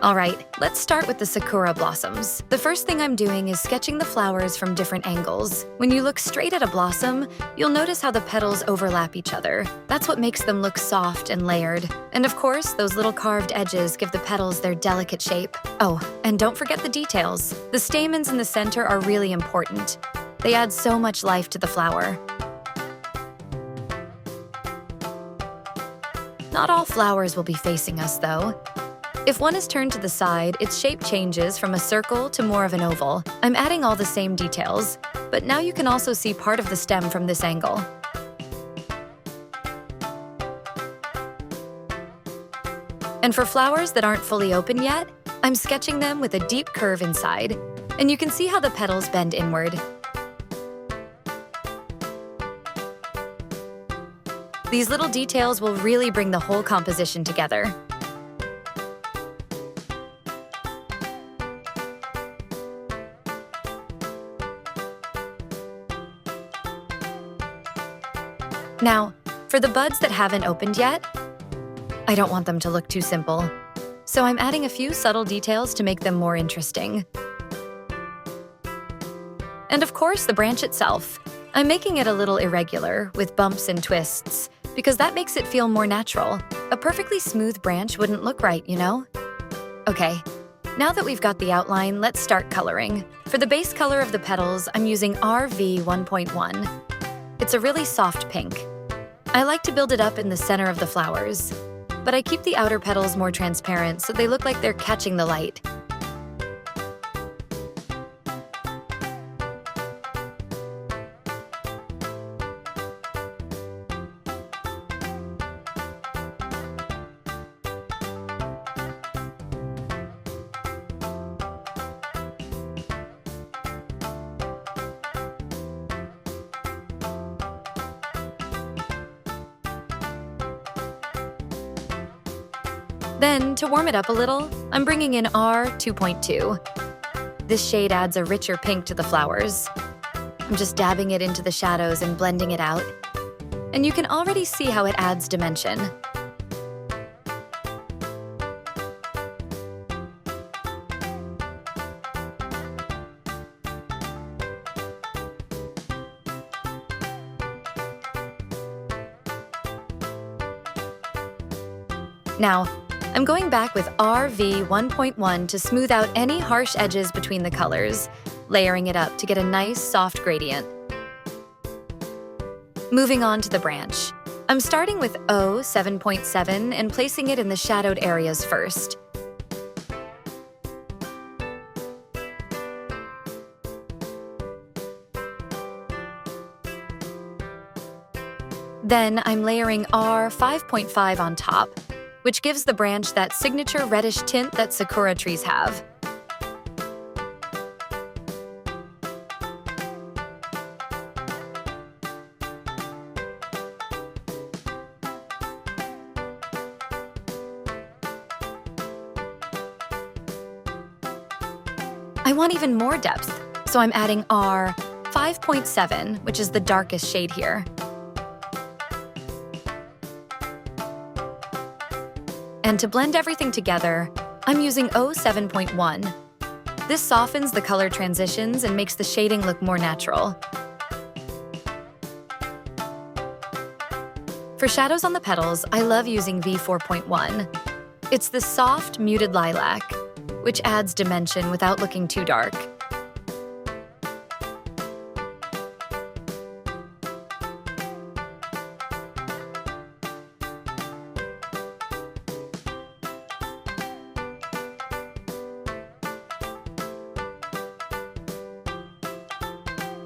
All right, let's start with the sakura blossoms. The first thing I'm doing is sketching the flowers from different angles. When you look straight at a blossom, you'll notice how the petals overlap each other. That's what makes them look soft and layered. And of course, those little carved edges give the petals their delicate shape. Oh, and don't forget the details. The stamens in the center are really important. They add so much life to the flower. Not all flowers will be facing us, though. If one is turned to the side, its shape changes from a circle to more of an oval. I'm adding all the same details, but now you can also see part of the stem from this angle. And for flowers that aren't fully open yet, I'm sketching them with a deep curve inside, and you can see how the petals bend inward. These little details will really bring the whole composition together. Now, for the buds that haven't opened yet, I don't want them to look too simple, so I'm adding a few subtle details to make them more interesting. And of course, the branch itself. I'm making it a little irregular, with bumps and twists, because that makes it feel more natural. A perfectly smooth branch wouldn't look right, you know? Okay, now that we've got the outline, let's start coloring. For the base color of the petals, I'm using RV 1.1. It's a really soft pink. I like to build it up in the center of the flowers, but I keep the outer petals more transparent so they look like they're catching the light. Then, to warm it up a little, I'm bringing in R 2.2. This shade adds a richer pink to the flowers. I'm just dabbing it into the shadows and blending it out. And you can already see how it adds dimension. Now, I'm going back with RV 1.1 to smooth out any harsh edges between the colors, layering it up to get a nice, soft gradient. Moving on to the branch. I'm starting with O 7.7 and placing it in the shadowed areas first. Then I'm layering R 5.5 on top, which gives the branch that signature reddish tint that sakura trees have. I want even more depth, so I'm adding R 5.7, which is the darkest shade here. And to blend everything together, I'm using O 7.1. This softens the color transitions and makes the shading look more natural. For shadows on the petals, I love using V 4.1. It's the soft, muted lilac, which adds dimension without looking too dark.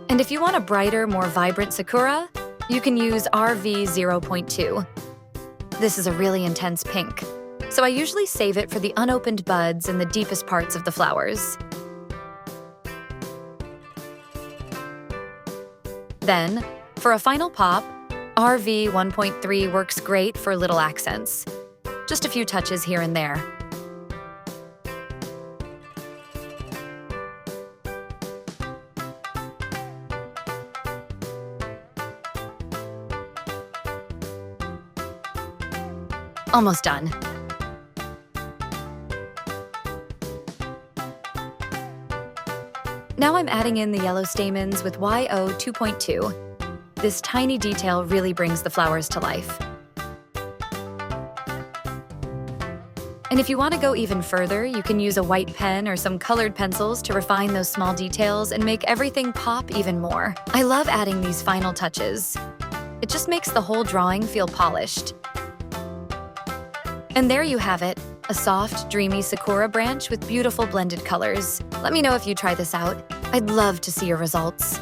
And if you want a brighter, more vibrant sakura, you can use RV 0.2. This is a really intense pink, so I usually save it for the unopened buds and the deepest parts of the flowers. Then, for a final pop, RV 1.3 works great for little accents. Just a few touches here and there. Almost done. Now I'm adding in the yellow stamens with YO 2.2. This tiny detail really brings the flowers to life. And if you want to go even further, you can use a white pen or some colored pencils to refine those small details and make everything pop even more. I love adding these final touches. It just makes the whole drawing feel polished. And there you have it, a soft, dreamy sakura branch with beautiful blended colors. Let me know if you try this out. I'd love to see your results.